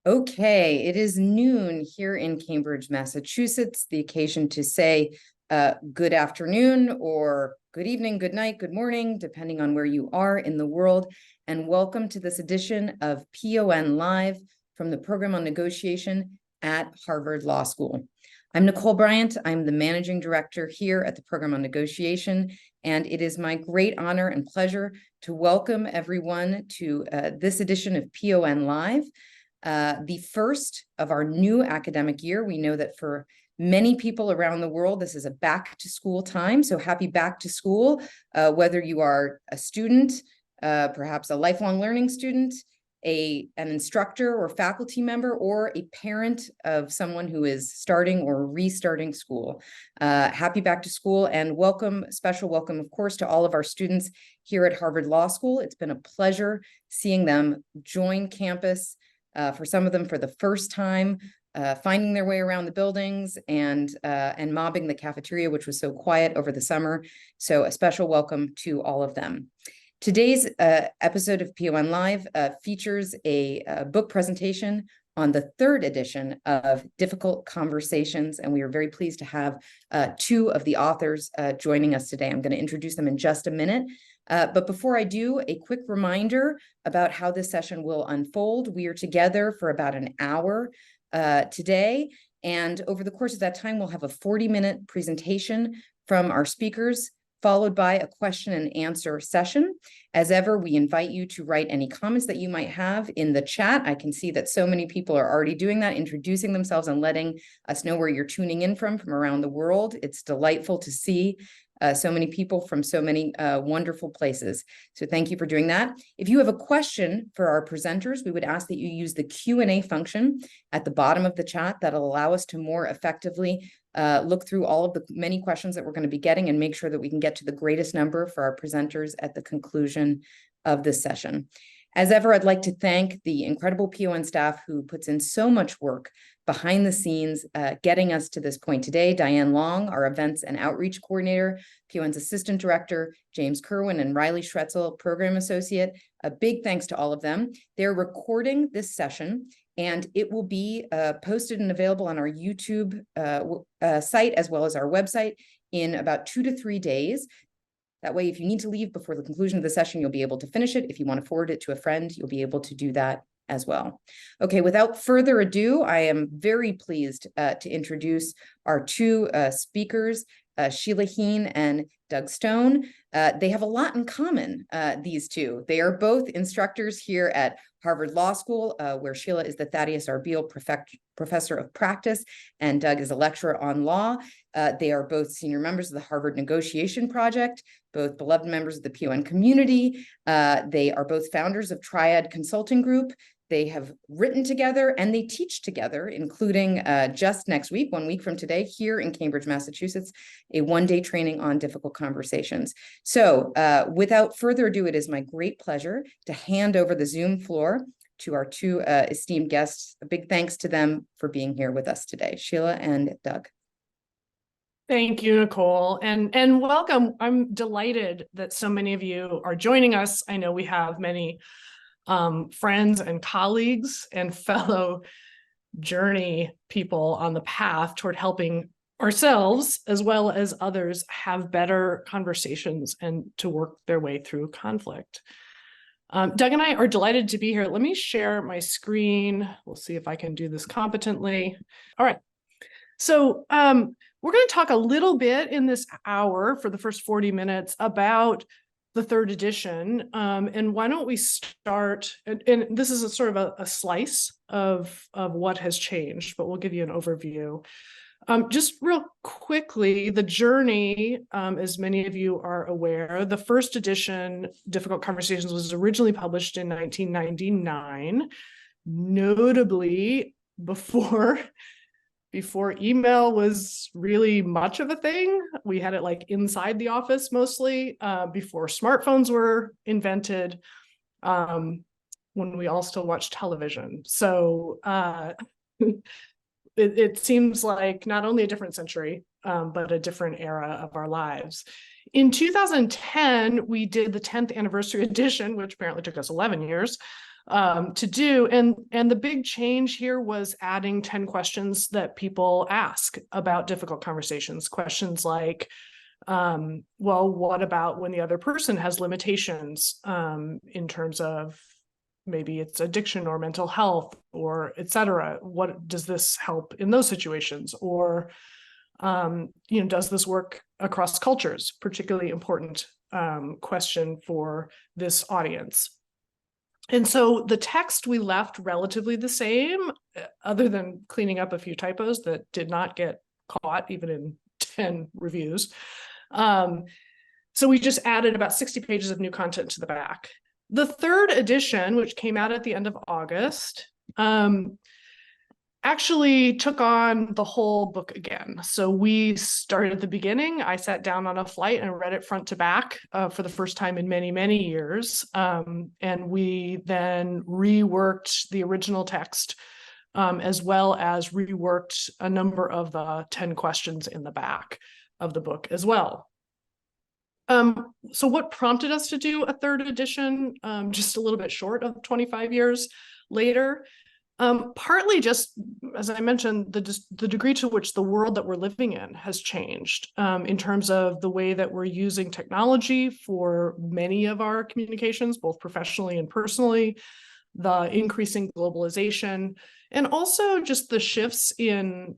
Okay, it is noon here in Cambridge, Massachusetts, the occasion to say good afternoon or good evening, good night, good morning, depending on where you are in the world. And welcome to this edition of PON Live from the Program on Negotiation at Harvard Law School. I'm Nicole Bryant. I'm the Managing Director here at the Program on Negotiation, and it is my great honor and pleasure to welcome everyone to this edition of PON Live. The first of our new academic year. We know that for many people around the world, this is a back to school time. So happy back to school, whether you are a student, perhaps a lifelong learning student, an instructor or faculty member, or a parent of someone who is starting or restarting school. Happy back to school, and welcome, special welcome, of course, to all of our students here at Harvard Law School. It's been a pleasure seeing them join campus, for some of them for the first time, finding their way around the buildings and mobbing the cafeteria, which was so quiet over the summer. So a special welcome to all of them. Today's episode of PON Live features a book presentation on the third edition of Difficult Conversations, and we are very pleased to have two of the authors joining us today. I'm going to introduce them in just a minute. But before I do, a quick reminder about how this session will unfold. We are together for about an hour today, and over the course of that time, we'll have a 40-minute presentation from our speakers, followed by a question and answer session. As ever, we invite you to write any comments that you might have in the chat. I can see that so many people are already doing that, introducing themselves and letting us know where you're tuning in from around the world. It's delightful to see so many people from so many wonderful places. So thank you for doing that. If you have a question for our presenters, we would ask that you use the Q&A function at the bottom of the chat. That'll allow us to more effectively look through all of the many questions that we're going to be getting and make sure that we can get to the greatest number for our presenters at the conclusion of this session. As ever, I'd like to thank the incredible PON staff who puts in so much work behind the scenes, getting us to this point today. Diane Long, our events and outreach coordinator, PON's assistant director, James Kerwin, and Riley Schretzel, program associate. A big thanks to all of them. They're recording this session, and it will be posted and available on our YouTube site as well as our website in about 2 to 3 days. That way, if you need to leave before the conclusion of the session, you'll be able to finish it. If you want to forward it to a friend, you'll be able to do that as well. Okay, without further ado, I am very pleased to introduce our two speakers, Sheila Heen and Doug Stone. They have a lot in common, these two. They are both instructors here at Harvard Law School, where Sheila is the Thaddeus R. Beale Professor of Practice, and Doug is a lecturer on law. They are both senior members of the Harvard Negotiation Project, both beloved members of the PON community. They are both founders of Triad Consulting Group. They have written together and they teach together, including just next week, 1 week from today, here in Cambridge, Massachusetts, a one-day training on difficult conversations. So without further ado, it is my great pleasure to hand over the Zoom floor to our two esteemed guests. A big thanks to them for being here with us today, Sheila and Doug. Thank you, Nicole, and welcome. I'm delighted that so many of you are joining us. I know we have many friends and colleagues and fellow journey people on the path toward helping ourselves as well as others have better conversations and to work their way through conflict. Doug and I are delighted to be here. Let me share my screen. We'll see if I can do this competently. All right. So we're going to talk a little bit in this hour for the first 40 minutes about the third edition. And why don't we start, and this is a sort of a slice of what has changed, but we'll give you an overview. Just real quickly, the journey, as many of you are aware, the first edition, Difficult Conversations, was originally published in 1999, notably before email was really much of a thing. We had it like inside the office mostly, before smartphones were invented, when we all still watched television. So it seems like not only a different century, but a different era of our lives. In 2010, we did the 10th anniversary edition, which apparently took us 11 years, to do. And the big change here was adding 10 questions that people ask about difficult conversations. Questions like, well, what about when the other person has limitations in terms of maybe it's addiction or mental health or et cetera? What does this help in those situations? Or, does this work across cultures? Particularly important question for this audience. And so the text we left relatively the same, other than cleaning up a few typos that did not get caught even in 10 reviews. So we just added about 60 pages of new content to the back. The third edition, which came out at the end of August, actually took on the whole book again. So we started at the beginning. I sat down on a flight and read it front to back for the first time in many, many years. And we then reworked the original text as well as reworked a number of the 10 questions in the back of the book as well. So what prompted us to do a third edition, just a little bit short of 25 years later? Partly just, as I mentioned, the degree to which the world that we're living in has changed in terms of the way that we're using technology for many of our communications, both professionally and personally, the increasing globalization, and also just the shifts in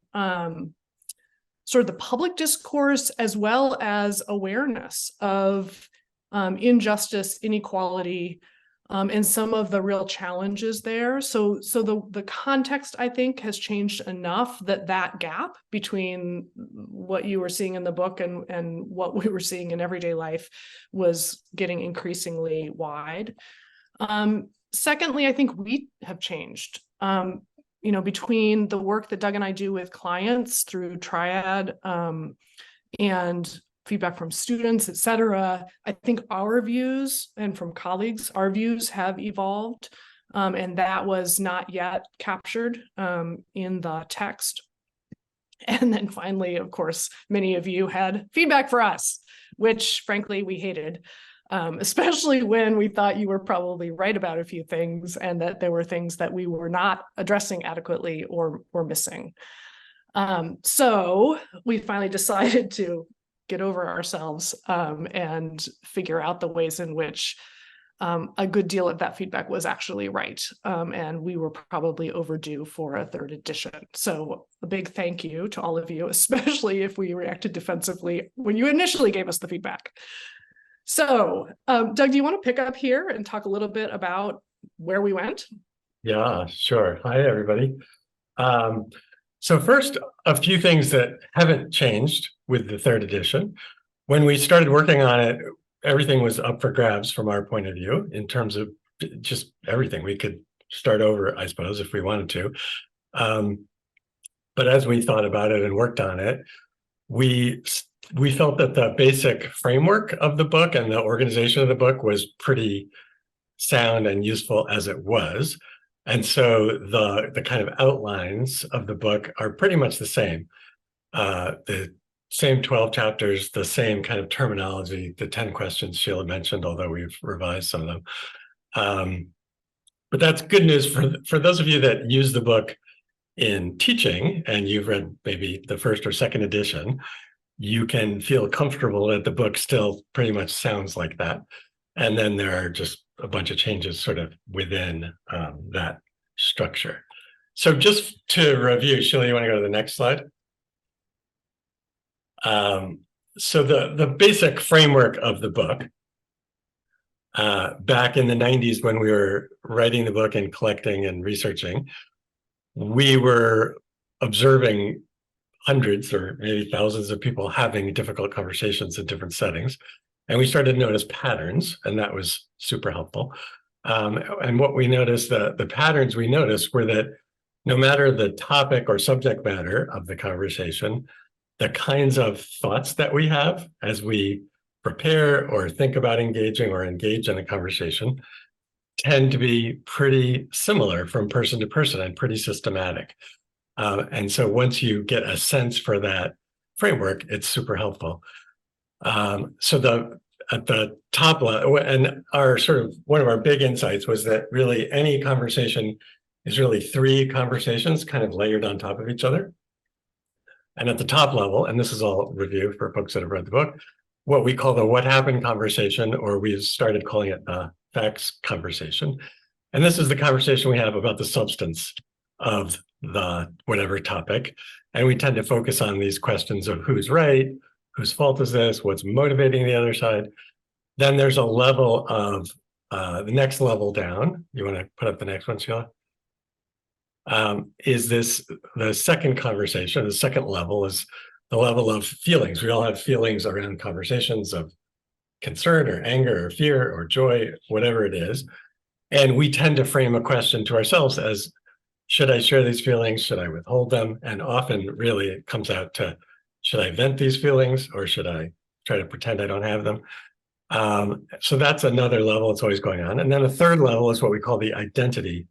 sort of the public discourse, as well as awareness of injustice, inequality, and some of the real challenges there. So the context, I think, has changed enough that gap between what you were seeing in the book and what we were seeing in everyday life was getting increasingly wide. Secondly, I think we have changed. Between the work that Doug and I do with clients through Triad and feedback from students, et cetera, I think our views, and from colleagues, our views have evolved, and that was not yet captured in the text. And then finally, of course, many of you had feedback for us, which frankly we hated. Especially when we thought you were probably right about a few things and that there were things that we were not addressing adequately or missing. So we finally decided to get over ourselves and figure out the ways in which a good deal of that feedback was actually right. And we were probably overdue for a third edition. So a big thank you to all of you, especially if we reacted defensively when you initially gave us the feedback. So, Doug, do you want to pick up here and talk a little bit about where we went? Yeah, sure. Hi, everybody. So first, a few things that haven't changed with the third edition. When we started working on it, everything was up for grabs from our point of view in terms of just everything. We could start over, I suppose, if we wanted to. But as we thought about it and worked on it, we felt that the basic framework of the book and the organization of the book was pretty sound and useful as it was. And so the kind of outlines of the book are pretty much the same. The same 12 chapters, the same kind of terminology, the 10 questions Sheila mentioned, although we've revised some of them. But that's good news for those of you that use the book in teaching, and you've read maybe the first or second edition. You can feel comfortable that the book still pretty much sounds like that. And then there are just a bunch of changes sort of within that structure. So just to review, Sheila, you want to go to the next slide? So the basic framework of the book, back in the 90s when we were writing the book and collecting and researching, we were observing hundreds or maybe thousands of people having difficult conversations in different settings. And we started to notice patterns, and that was super helpful. And what we noticed, the patterns we noticed were that no matter the topic or subject matter of the conversation, the kinds of thoughts that we have as we prepare or think about engaging or engage in a conversation tend to be pretty similar from person to person and pretty systematic. And so once you get a sense for that framework, it's super helpful. So at the top level, and our sort of one of our big insights was that really any conversation is really three conversations kind of layered on top of each other. And at the top level, and this is all review for folks that have read the book, what we call the what happened conversation, or we've started calling it the facts conversation. And this is the conversation we have about the substance of the whatever topic. And we tend to focus on these questions of who's right, whose fault is this, what's motivating the other side. Then there's a level of the next level down. You want to put up the next one, Sheila? Is this the second conversation? The second level is the level of feelings. We all have feelings around conversations of concern or anger or fear or joy, whatever it is. And we tend to frame a question to ourselves as, should I share these feelings? Should I withhold them? And often really it comes out to, should I vent these feelings or should I try to pretend I don't have them? So that's another level that's always going on. And then a third level is what we call the identity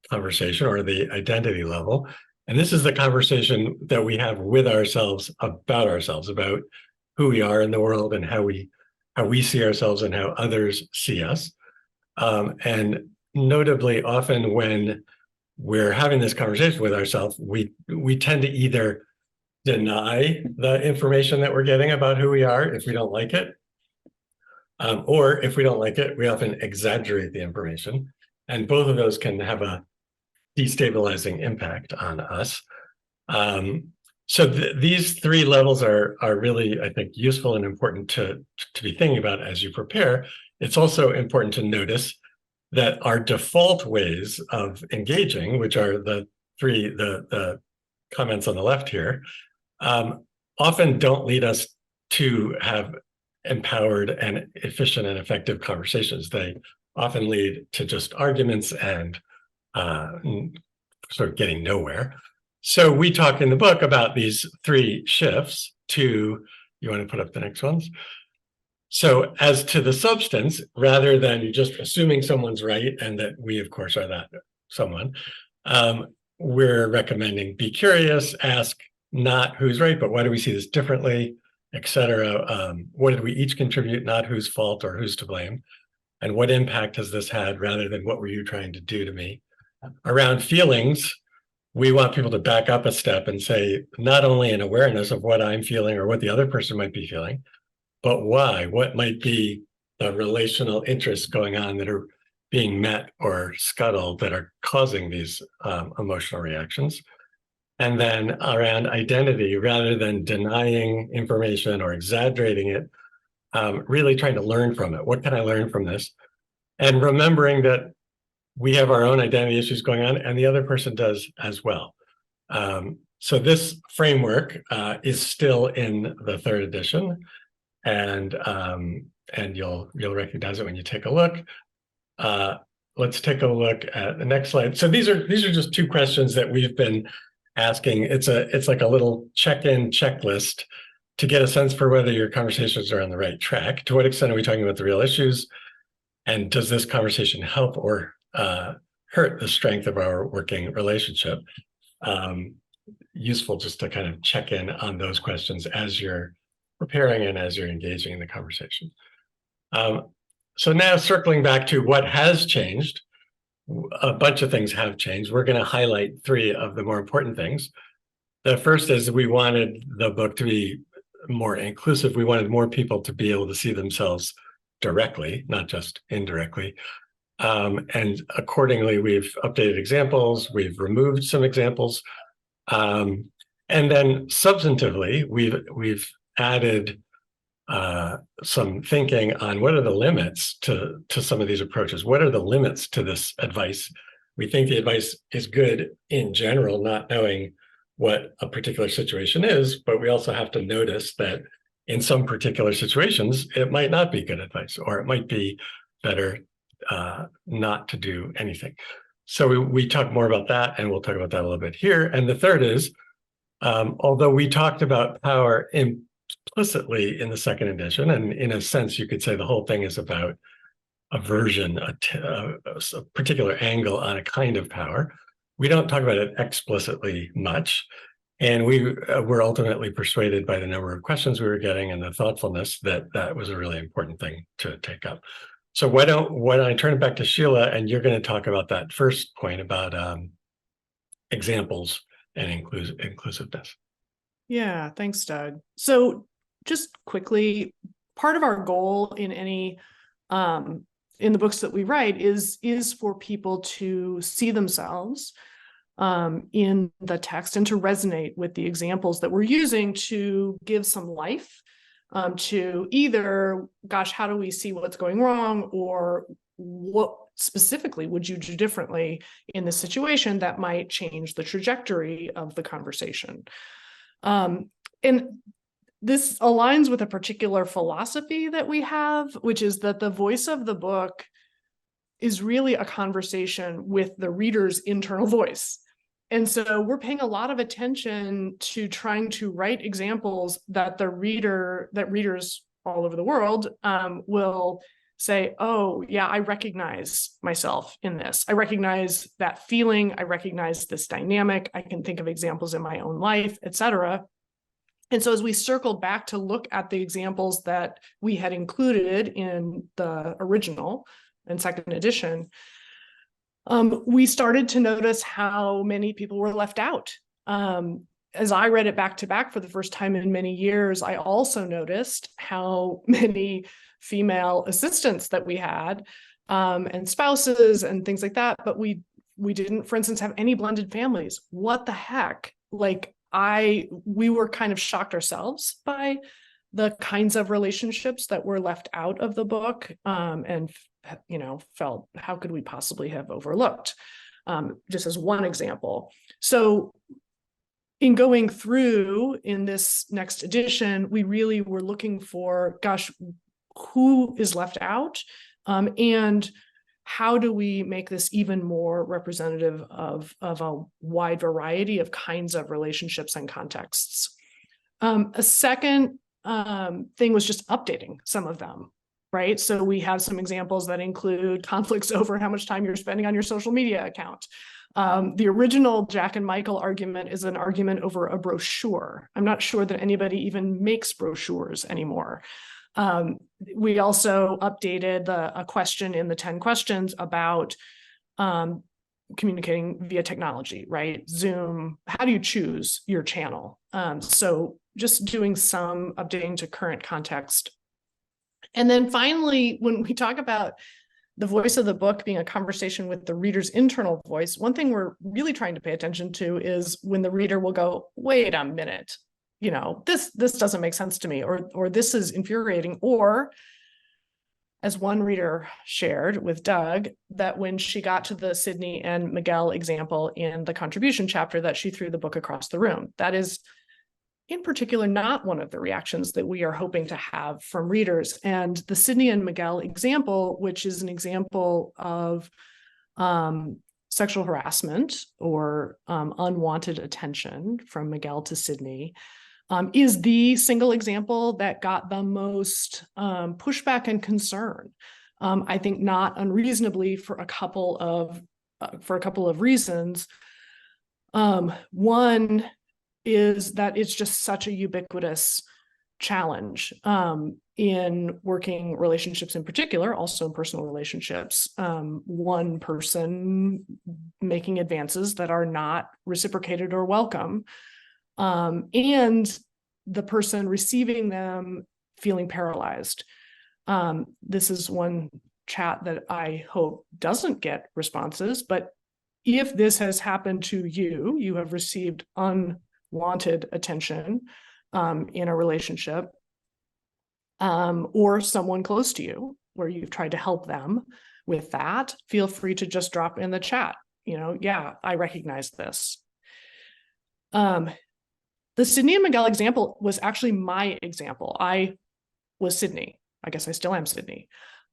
conversation, or the identity level. And this is the conversation that we have with ourselves, about who we are in the world and how we see ourselves and how others see us. And notably, often when we're having this conversation with ourselves, we tend to either deny the information that we're getting about who we are if we don't like it, or if we don't like it, we often exaggerate the information. And both of those can have a destabilizing impact on us. So these three levels are really, I think, useful and important to be thinking about as you prepare. It's also important to notice that our default ways of engaging, which are the comments on the left here, often don't lead us to have empowered and efficient and effective conversations. They often lead to just arguments and sort of getting nowhere. So we talk in the book about these three shifts to, you want to put up the next ones? So as to the substance, rather than just assuming someone's right and that we, of course, are that someone, we're recommending be curious, ask not who's right, but why do we see this differently, etc. What did we each contribute, not whose fault or who's to blame? And what impact has this had, rather than what were you trying to do to me? Around feelings, we want people to back up a step and say, not only an awareness of what I'm feeling or what the other person might be feeling, but why? What might be the relational interests going on that are being met or scuttled that are causing these emotional reactions? And then around identity, rather than denying information or exaggerating it, really trying to learn from it. What can I learn from this? And remembering that we have our own identity issues going on and the other person does as well. So this framework is still in the third edition, and you'll recognize it when you take a look. Let's take a look at the next slide. So these are just two questions that we've been asking. It's like a little check-in checklist to get a sense for whether your conversations are on the right track. To what extent are we talking about the real issues? And does this conversation help or hurt the strength of our working relationship? Useful just to kind of check in on those questions as you're preparing and as you're engaging in the conversation. So now circling back to what has changed, a bunch of things have changed. We're going to highlight three of the more important things. The first is we wanted the book to be more inclusive. We wanted more people to be able to see themselves directly, not just indirectly. And accordingly, we've updated examples, we've removed some examples. And then substantively, we've added some thinking on what are the limits to some of these approaches. What are the limits to this advice? We think the advice is good in general, not knowing what a particular situation is, but we also have to notice that in some particular situations, it might not be good advice, or it might be better not to do anything. So we talk more about that, and we'll talk about that a little bit here. And the third is, although we talked about power implicitly in the second edition, and in a sense, you could say the whole thing is about a version, a particular angle on a kind of power. We don't talk about it explicitly much. And we were ultimately persuaded by the number of questions we were getting and the thoughtfulness that that was a really important thing to take up. So why don't I turn it back to Sheila, and you're going to talk about that first point about examples and inclusiveness. Yeah, thanks, Doug. So just quickly, part of our goal in any in the books that we write is for people to see themselves in the text and to resonate with the examples that we're using to give some life to either, gosh, how do we see what's going wrong, or what specifically would you do differently in this situation that might change the trajectory of the conversation. And this aligns with a particular philosophy that we have, which is that the voice of the book is really a conversation with the reader's internal voice. And so we're paying a lot of attention to trying to write examples that readers all over the world will say, oh, yeah, I recognize myself in this. I recognize that feeling. I recognize this dynamic. I can think of examples in my own life, et cetera. And so as we circled back to look at the examples that we had included in the original and second edition, we started to notice how many people were left out. As I read it back to back for the first time in many years, I also noticed how many female assistants that we had and spouses and things like that, but we didn't, for instance, have any blended families. What the heck? Like we were kind of shocked ourselves by the kinds of relationships that were left out of the book, and felt, how could we possibly have overlooked? Just as one example. So in going through in this next edition, we really were looking for, gosh, who is left out? And how do we make this even more representative of a wide variety of kinds of relationships and contexts? A second thing was just updating some of them, right? So we have some examples that include conflicts over how much time you're spending on your social media account. The original Jack and Michael argument is an argument over a brochure. I'm not sure that anybody even makes brochures anymore. We also updated a question in the 10 questions about communicating via technology, right? Zoom, how do you choose your channel? So just doing some updating to current context. And then finally, when we talk about the voice of the book being a conversation with the reader's internal voice, one thing we're really trying to pay attention to is when the reader will go, wait a minute, this doesn't make sense to me, or this is infuriating, or as one reader shared with Doug, that when she got to the Sydney and Miguel example in the contribution chapter, that she threw the book across the room. That is, in particular, not one of the reactions that we are hoping to have from readers. And the Sydney and Miguel example, which is an example of sexual harassment or unwanted attention from Miguel to Sydney, is the single example that got the most pushback and concern. I think not unreasonably for a couple of reasons. One is that it's just such a ubiquitous challenge in working relationships in particular, also in personal relationships. One person making advances that are not reciprocated or welcome, and the person receiving them feeling paralyzed. This is one chat that I hope doesn't get responses, but if this has happened to you, you have received unwanted attention in a relationship, or someone close to you where you've tried to help them with that, feel free to just drop in the chat. Yeah, I recognize this. The Sydney and Miguel example was actually my example. I was Sydney. I guess I still am Sydney.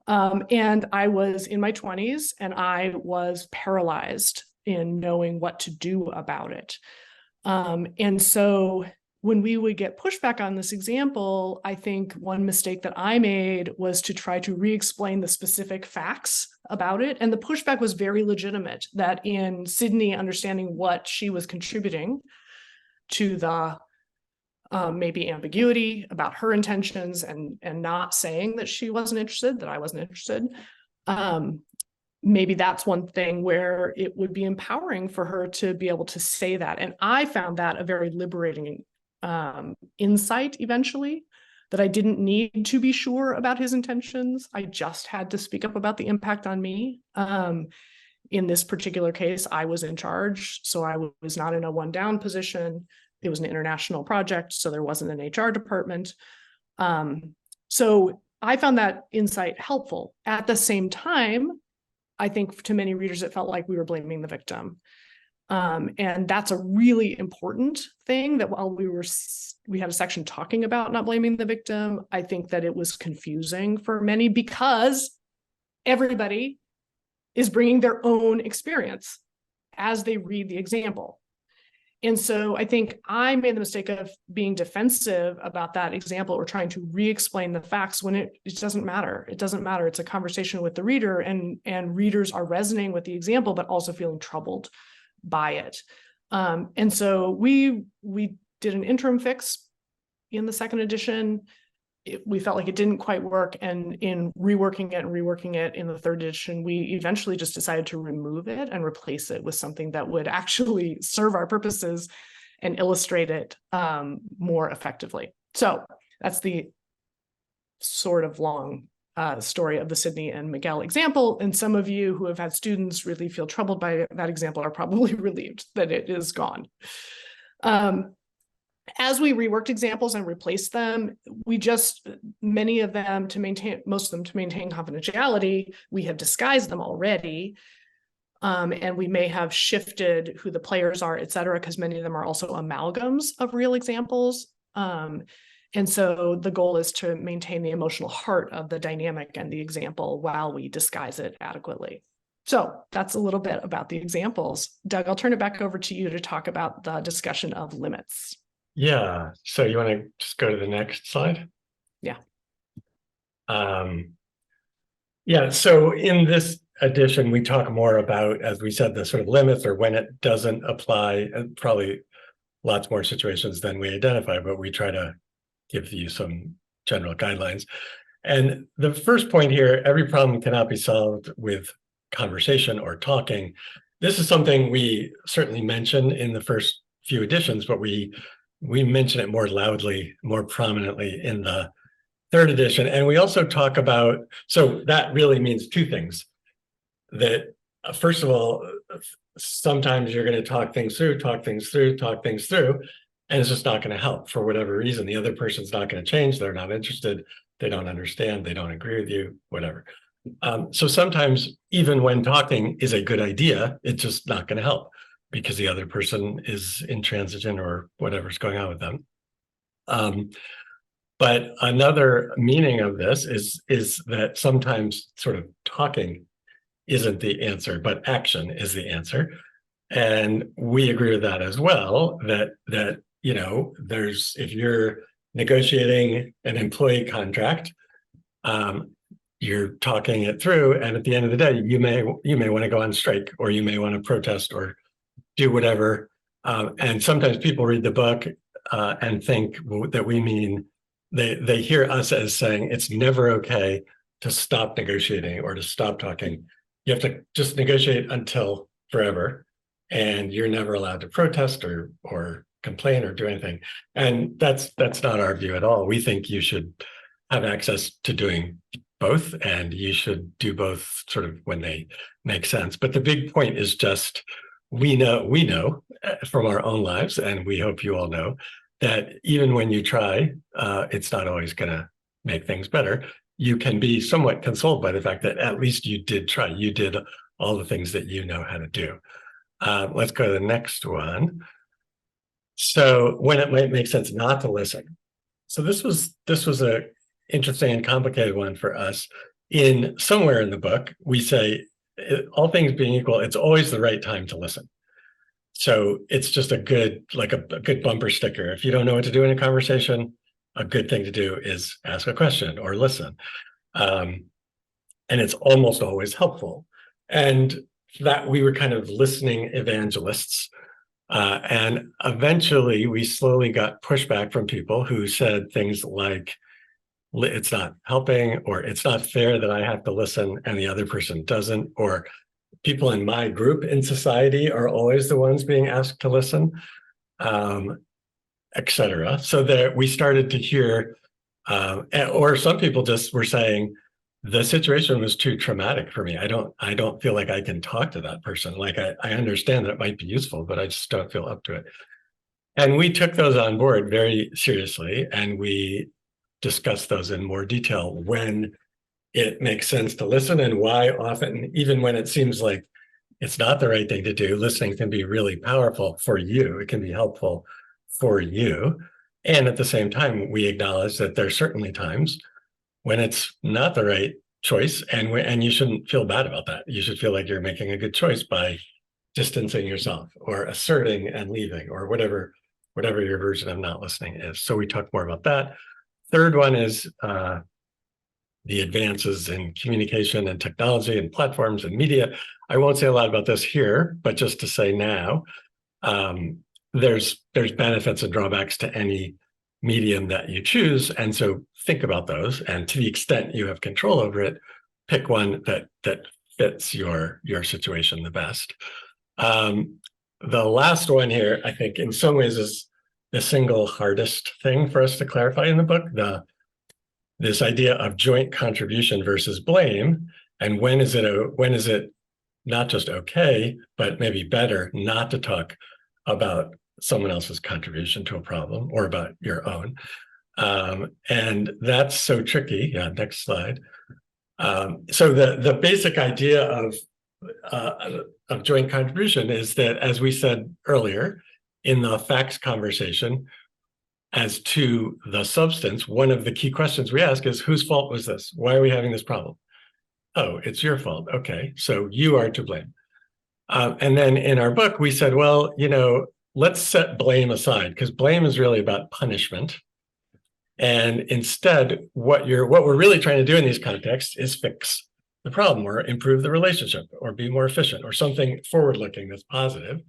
And I was in my 20s and I was paralyzed in knowing what to do about it. And so when we would get pushback on this example, I think one mistake that I made was to try to re-explain the specific facts about it. And the pushback was very legitimate, that in Sydney understanding what she was contributing, to the maybe ambiguity about her intentions and not saying that she wasn't interested, that I wasn't interested. Maybe that's one thing where it would be empowering for her to be able to say that. And I found that a very liberating insight eventually, that I didn't need to be sure about his intentions. I just had to speak up about the impact on me. In this particular case, I was in charge, so I was not in a one down position. It was an international project, so there wasn't an HR department. So I found that insight helpful. At the same time, I think to many readers, it felt like we were blaming the victim. And that's a really important thing, that while we had a section talking about not blaming the victim, I think that it was confusing for many because everybody is bringing their own experience as they read the example. And so I think I made the mistake of being defensive about that example or trying to re-explain the facts when it doesn't matter. It doesn't matter. It's a conversation with the reader, and readers are resonating with the example, but also feeling troubled by it. And so we did an interim fix in the second edition. We felt like it didn't quite work. And in reworking it in the third edition, we eventually just decided to remove it and replace it with something that would actually serve our purposes and illustrate it more effectively. So that's the sort of long story of the Sydney and Miguel example. And some of you who have had students really feel troubled by that example are probably relieved that it is gone. As we reworked examples and replaced them, most of them to maintain confidentiality, we have disguised them already. And we may have shifted who the players are, et cetera, because many of them are also amalgams of real examples. And so the goal is to maintain the emotional heart of the dynamic and the example while we disguise it adequately. So that's a little bit about the examples. Doug, I'll turn it back over to you to talk about the discussion of limits. Yeah. So you want to just go to the next slide? Yeah. Yeah. So in this edition, we talk more about, as we said, the sort of limits or when it doesn't apply, and probably lots more situations than we identify, but we try to give you some general guidelines. And the first point here, every problem cannot be solved with conversation or talking. This is something we certainly mention in the first few editions, but we mention it more loudly, more prominently in the third edition. And we also talk about, so that really means two things. That first of all, sometimes you're going to talk things through, and it's just not going to help for whatever reason. The other person's not going to change. They're not interested. They don't understand. They don't agree with you, whatever. So sometimes even when talking is a good idea, it's just not going to help because the other person is intransigent or whatever's going on with them. But another meaning of this is that sometimes sort of talking isn't the answer, but action is the answer. And we agree with that as well, that you know, if you're negotiating an employee contract, you're talking it through, and at the end of the day, you may want to go on strike, or you may want to protest or do whatever. And sometimes people read the book and think that we mean they hear us as saying it's never okay to stop negotiating or to stop talking. You have to just negotiate until forever, and you're never allowed to protest or complain or do anything. And that's not our view at all. We think you should have access to doing both, and you should do both sort of when they make sense. But the big point is just we know from our own lives, and we hope you all know, that even when you try, it's not always going to make things better. You can be somewhat consoled by the fact that at least you did try. You did all the things that you know how to do. Let's go to the next one. So when it might make sense not to listen. So this was a interesting and complicated one for us. In somewhere in the book, we say, all things being equal, it's always the right time to listen. So it's just a good bumper sticker. If you don't know what to do in a conversation, a good thing to do is ask a question or listen. And it's almost always helpful. And that we were kind of listening evangelists. And eventually we slowly got pushback from people who said things like, it's not helping, or it's not fair that I have to listen and the other person doesn't, or people in my group in society are always the ones being asked to listen, etc. So that we started to hear, or some people just were saying, the situation was too traumatic for me. I don't feel like I can talk to that person. Like I understand that it might be useful, but I just don't feel up to it. And we took those on board very seriously, and we discussed those in more detail when it makes sense to listen, and why often, even when it seems like it's not the right thing to do, listening can be really powerful for you. It can be helpful for you. And at the same time, we acknowledge that there are certainly times when it's not the right choice, and you shouldn't feel bad about that. You should feel like you're making a good choice by distancing yourself, or asserting and leaving, or whatever your version of not listening is. So we talk more about that. Third one is the advances in communication and technology and platforms and media. I won't say a lot about this here, but just to say now, there's benefits and drawbacks to any medium that you choose. And so think about those. And to the extent you have control over it, pick one that fits your situation the best. The last one here, I think in some ways is the single hardest thing for us to clarify in the book, this idea of joint contribution versus blame. And when is it not just okay, but maybe better not to talk about someone else's contribution to a problem, or about your own. And that's so tricky. Yeah, next slide. So the basic idea of joint contribution is that, as we said earlier, in the facts conversation, as to the substance, one of the key questions we ask is, whose fault was this? Why are we having this problem? Oh, it's your fault. Okay, so you are to blame. And then in our book, we said, well, let's set blame aside, because blame is really about punishment. And instead, what we're really trying to do in these contexts is fix the problem, or improve the relationship, or be more efficient, or something forward-looking that's positive.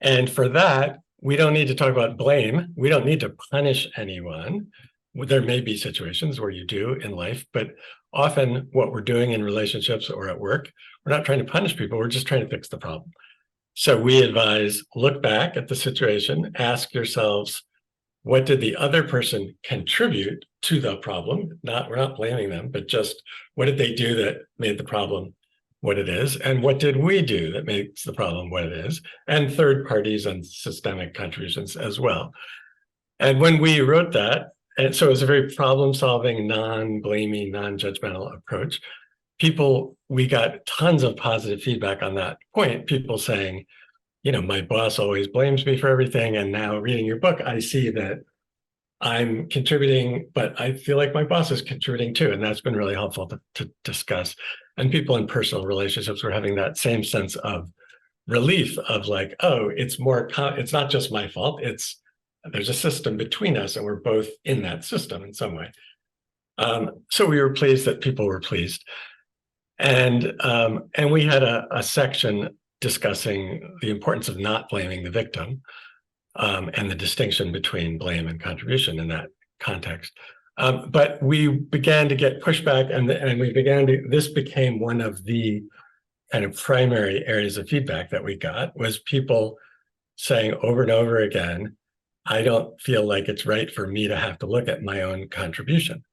And for that, we don't need to talk about blame. We don't need to punish anyone. There may be situations where you do in life, but often what we're doing in relationships or at work, we're not trying to punish people. We're just trying to fix the problem. So we advise, look back at the situation, ask yourselves, what did the other person contribute to the problem? We're not blaming them, but just what did they do that made the problem what it is? And what did we do that makes the problem what it is? And third parties and systemic contributions as well. And when we wrote that, and so it was a very problem-solving, non-blaming, non-judgmental approach. We got tons of positive feedback on that point. People saying, my boss always blames me for everything. And now reading your book, I see that I'm contributing, but I feel like my boss is contributing too. And that's been really helpful to discuss. And people in personal relationships were having that same sense of relief of like, oh, it's not just my fault. There's a system between us, and we're both in that system in some way. So we were pleased that people were pleased. And we had a section discussing the importance of not blaming the victim, and the distinction between blame and contribution in that context. But we began to get pushback, and this became one of the kind of primary areas of feedback that we got, was people saying over and over again, I don't feel like it's right for me to have to look at my own contribution.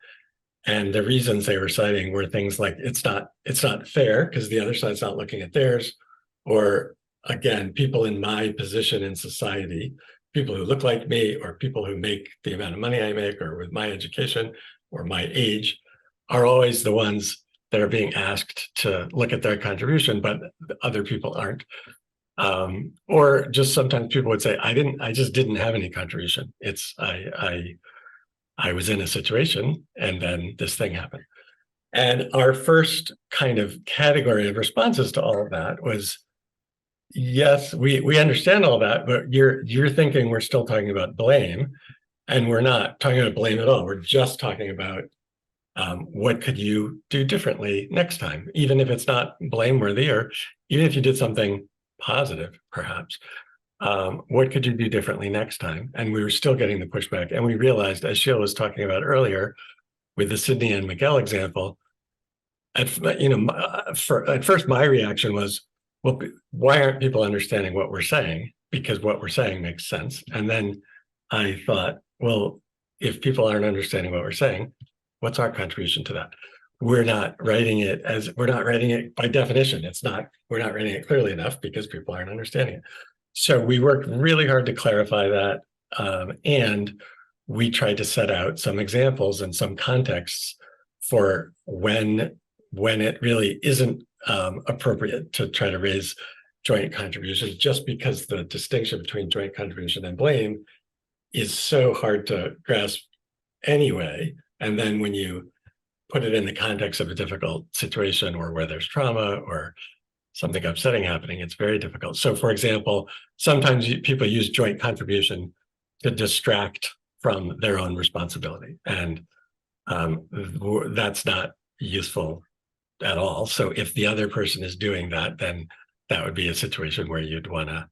And the reasons they were citing were things like, it's not fair because the other side's not looking at theirs, or again, people in my position in society, people who look like me, or people who make the amount of money I make, or with my education or my age, are always the ones that are being asked to look at their contribution, but other people aren't. Or just sometimes people would say, I just didn't have any contribution. I was in a situation and then this thing happened. And our first kind of category of responses to all of that was, yes, we understand all that, but you're thinking we're still talking about blame, and we're not talking about blame at all. We're just talking about what could you do differently next time, even if it's not blameworthy, or even if you did something positive, perhaps. What could you do differently next time? And we were still getting the pushback. And we realized, as Sheila was talking about earlier, with the Sydney and Miguel example, at first my reaction was, well, why aren't people understanding what we're saying? Because what we're saying makes sense. And then I thought, well, if people aren't understanding what we're saying, what's our contribution to that? We're not writing it by definition. We're not writing it clearly enough because people aren't understanding it. So we worked really hard to clarify that. And we tried to set out some examples and some contexts for when it really isn't appropriate to try to raise joint contribution, just because the distinction between joint contribution and blame is so hard to grasp anyway. And then when you put it in the context of a difficult situation or where there's trauma or something upsetting happening, it's very difficult. So for example, sometimes people use joint contribution to distract from their own responsibility. And that's not useful at all. So if the other person is doing that, then that would be a situation where you'd want to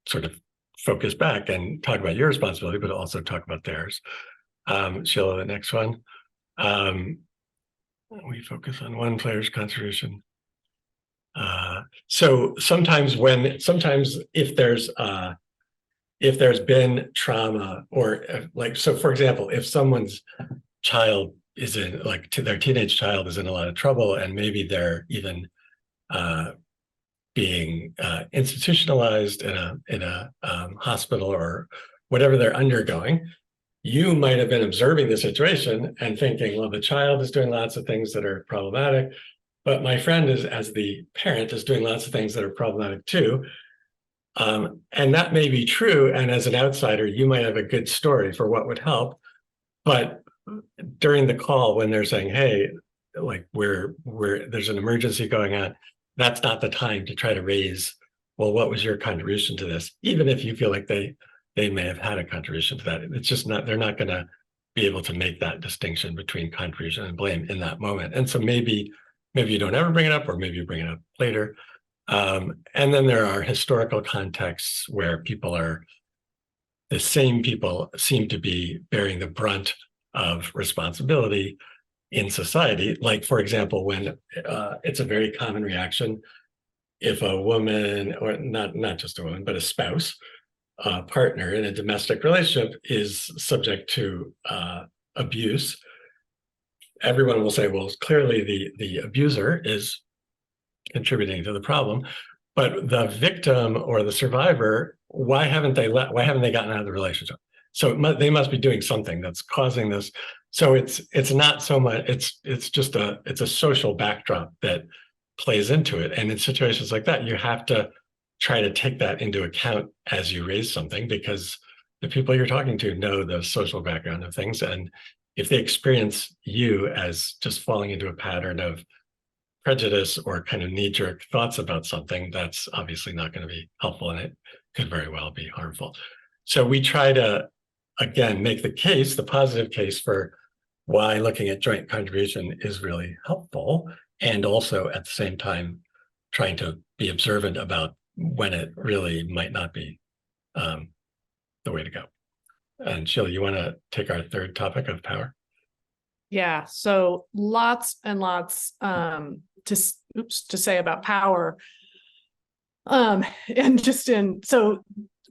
sort of focus back and talk about your responsibility, but also talk about theirs. Sheila, the next one. We focus on one player's contribution. So sometimes if there's been trauma, or so for example, if someone's child is in, their teenage child is in a lot of trouble, and maybe they're even being institutionalized in a hospital or whatever they're undergoing, you might have been observing the situation and thinking, well, the child is doing lots of things that are problematic, but my friend as the parent is doing lots of things that are problematic too. And that may be true. And as an outsider, you might have a good story for what would help. But during the call, when they're saying, hey, there's an emergency going on, that's not the time to try to raise, well, what was your contribution to this? Even if you feel like they may have had a contribution to that. It's just not, they're not going to be able to make that distinction between contribution and blame in that moment. And so maybe you don't ever bring it up, or maybe you bring it up later. And then there are historical contexts where the same people seem to be bearing the brunt of responsibility in society. Like, for example, when it's a very common reaction if a woman, or not just a woman, but a spouse, partner in a domestic relationship is subject to abuse, everyone will say, well, clearly the abuser is contributing to the problem, but the victim or the survivor, why haven't they gotten out of the relationship? So they must be doing something that's causing this. So it's not so much, it's a social backdrop that plays into it. And in situations like that, you have to try to take that into account as you raise something, because the people you're talking to know the social background of things. And if they experience you as just falling into a pattern of prejudice or kind of knee-jerk thoughts about something, that's obviously not going to be helpful, and it could very well be harmful. So we try to, again, make the positive case for why looking at joint contribution is really helpful, and also at the same time trying to be observant about when it really might not be the way to go. And Sheila, you want to take our third topic of power? Yeah, so lots and lots to say about power. So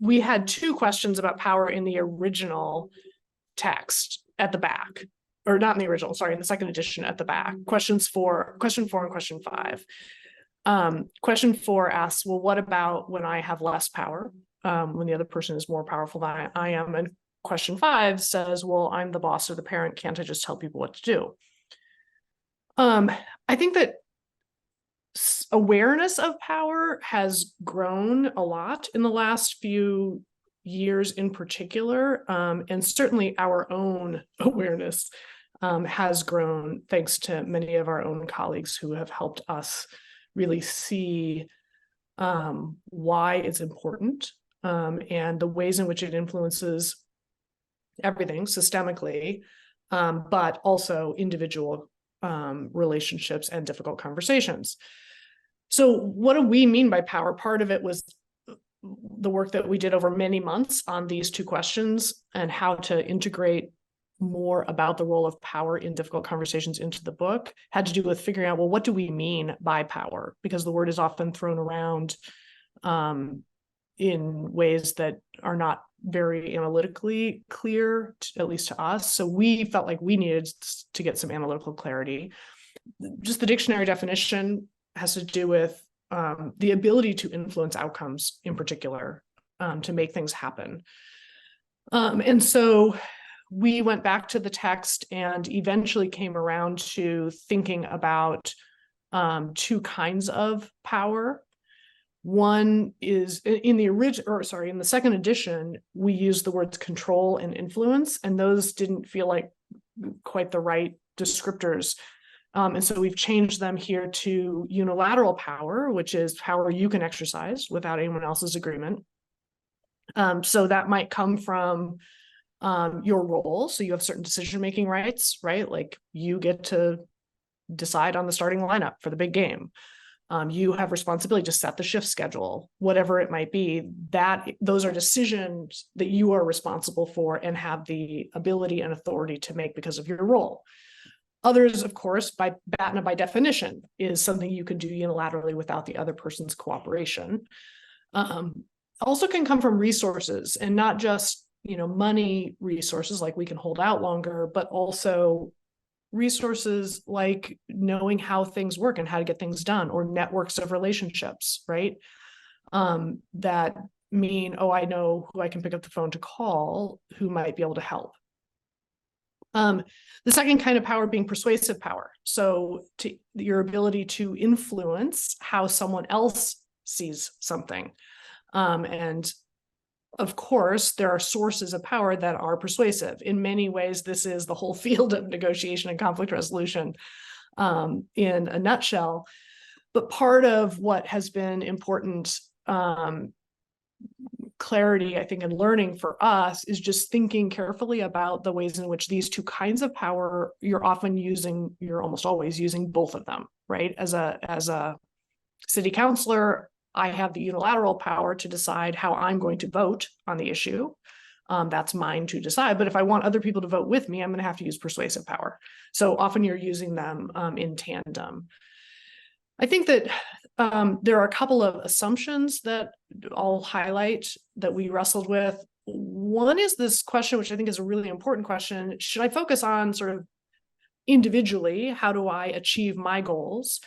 we had two questions about power in the original text at the back, or not in the original, sorry, in the second edition at the back. Question 4 and question 5. Question 4 asks, well, what about when I have less power, when the other person is more powerful than I am? And question 5 says, well, I'm the boss or the parent. Can't I just tell people what to do? I think that awareness of power has grown a lot in the last few years in particular. And certainly our own awareness has grown thanks to many of our own colleagues who have helped us really see why it's important and the ways in which it influences everything systemically, but also individual relationships and difficult conversations. So what do we mean by power? Part of it was the work that we did over many months on these two questions and how to integrate more about the role of power in difficult conversations into the book had to do with figuring out, well, what do we mean by power? Because the word is often thrown around in ways that are not very analytically clear, at least to us. So we felt like we needed to get some analytical clarity. Just the dictionary definition has to do with the ability to influence outcomes in particular, to make things happen. And so we went back to the text and eventually came around to thinking about two kinds of power. One is in the second edition, we used the words control and influence, and those didn't feel like quite the right descriptors. And so we've changed them here to unilateral power, which is power you can exercise without anyone else's agreement. So that might come from your role. So you have certain decision-making rights, right? Like you get to decide on the starting lineup for the big game. You have responsibility to set the shift schedule, whatever it might be. Those are decisions that you are responsible for and have the ability and authority to make because of your role. Others, of course, by definition, is something you can do unilaterally without the other person's cooperation. Also can come from resources, and not just money resources like we can hold out longer, but also resources like knowing how things work and how to get things done, or networks of relationships, right? That mean, oh, I know who I can pick up the phone to call who might be able to help. The second kind of power being persuasive power. So your ability to influence how someone else sees something. And of course, there are sources of power that are persuasive. In many ways, this is the whole field of negotiation and conflict resolution in a nutshell. But part of what has been important clarity, I think, and learning for us is just thinking carefully about the ways in which these two kinds of power, you're almost always using both of them, right? As a city councilor, I have the unilateral power to decide how I'm going to vote on the issue. That's mine to decide. But if I want other people to vote with me, I'm going to have to use persuasive power. So often you're using them in tandem. I think that there are a couple of assumptions that I'll highlight that we wrestled with. One is this question, which I think is a really important question. Should I focus on sort of individually, how do I achieve my goals?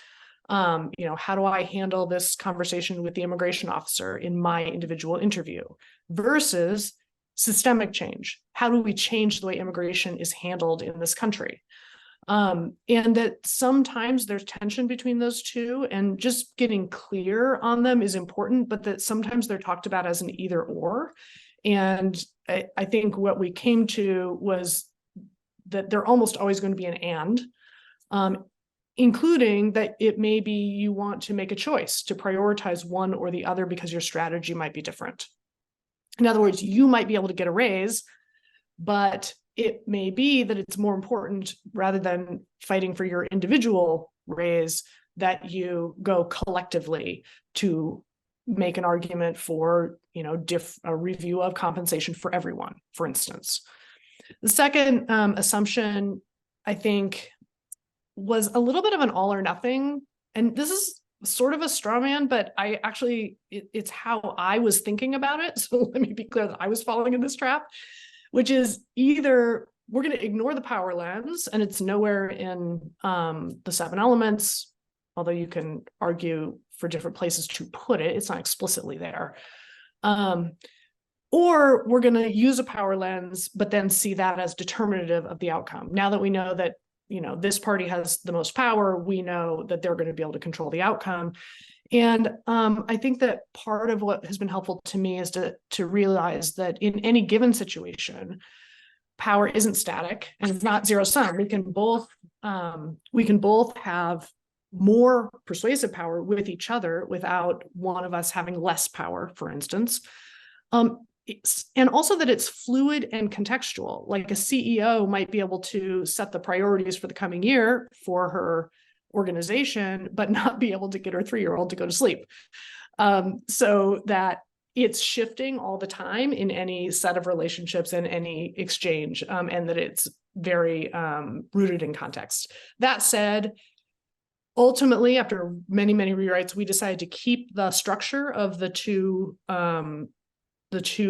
How do I handle this conversation with the immigration officer in my individual interview versus systemic change? How do we change the way immigration is handled in this country? And that sometimes there's tension between those two, and just getting clear on them is important, but that sometimes they're talked about as an either or. And I think what we came to was that they're almost always going to be an and, including that it may be you want to make a choice to prioritize one or the other because your strategy might be different. In other words, you might be able to get a raise, but it may be that it's more important, rather than fighting for your individual raise, that you go collectively to make an argument for, a review of compensation for everyone, for instance. The second assumption, I think, was a little bit of an all or nothing. And this is sort of a straw man, but it's how I was thinking about it. So let me be clear that I was falling in this trap, which is either we're going to ignore the power lens, and it's nowhere in the 7 elements, although you can argue for different places to put it. It's not explicitly there. Or we're going to use a power lens, but then see that as determinative of the outcome. Now that we know that, this party has the most power, we know that they're going to be able to control the outcome. And I think that part of what has been helpful to me is to realize that in any given situation, power isn't static and it's not zero sum. We can both have more persuasive power with each other without one of us having less power, for instance. And also that it's fluid and contextual. Like a CEO might be able to set the priorities for the coming year for her organization, but not be able to get her 3-year-old to go to sleep. So that it's shifting all the time in any set of relationships and any exchange, and that it's very rooted in context. That said, ultimately, after many, many rewrites, we decided to keep the structure of the two